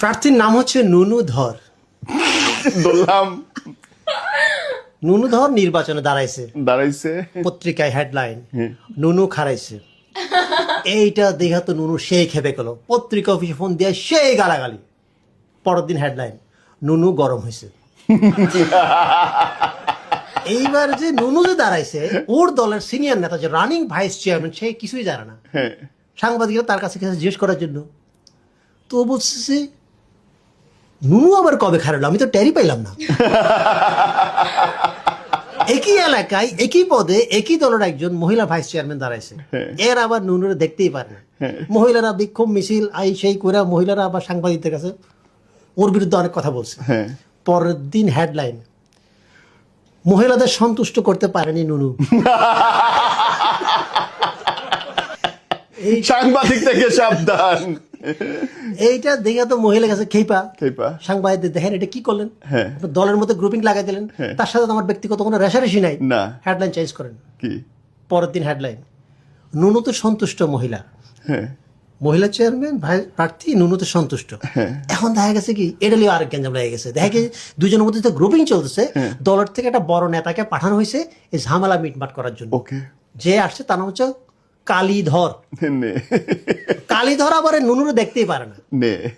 প্রার্থীর নাম হচ্ছে নুনু ধর। বললাম নুনু ধর নির্বাচনে দাঁড়াইছে পত্রিকায় হেডলাইন, নুনু খারাইছে। এইটা দেখা তো নুনু সেই খেপে গেল, পত্রিকা অফিসে ফোন দিয়ে সেই গালাগালি। পরের দিন হেডলাইন, নুনু গরম হয়েছে। এইবার যে নুনু যে দাঁড়াইছে, ওর দলের সিনিয়র নেতা যে রানিং ভাইস চেয়ারম্যান, সে কিছুই জানে না। সাংবাদিকরা তার কাছে জিজ্ঞেস করার জন্য, তো বলছে নুনু আবার কবে খারালো, আমি তো টেরই পাইলাম না। একই এলাকায় একই পদে একই দলের একজন মহিলা ভাইস চেয়ারম্যান দাঁড়াইছে, এর আবার নুনুরে দেখতেই পারে না। মহিলারা বিক্ষোভ মিছিল আই সেই করে মহিলারা আবার সাংবাদিকদের কাছে ওর বিরুদ্ধে অনেক কথা বলছে। পরের দিন হেডলাইন, মহিলাদের সন্তুষ্ট করতে পারেনি নুনু। সাংবাদিক থেকে সাবধান। এইটা দেখে তো মহিলার কাছে খেপা। খেপা। সাংবাদিকদের দেখেন এটা কি করলেন, দলের মধ্যে গ্রুপিং লাগাই দিলেন, তার সাথে তো আমার ব্যক্তিগত কোনো রেশারেশি নাই। না, হেডলাইন চেঞ্জ করেন। কি পরের দিন হেডলাইন, নুনুতে সন্তুষ্ট মহিলা। মহিলা চেয়ারম্যান প্রার্থী নুনুতে সন্তুষ্ট। এখন দেখা গেছে কি এটা লিয়ে আরেক গেঞ্জাম লেগে গেছে। দেখা গেছে দুজনের মধ্যে তো গ্রুপিং চলতেছে, দলের থেকে একটা বড় নেতাকে পাঠানো হয়েছে এই ঝামেলা মিটমাট করার জন্য। যে আসছে তার নাম হচ্ছে কালীধর। কালীধর আবার নুনুরে দেখতেই পারে না,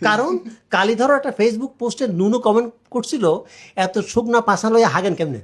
কারণ কালীধর একটা ফেসবুক পোস্টে নুনু কমেন্ট করছিল, এত শুকনা পাশা লইয়া হাগেন কেমনে।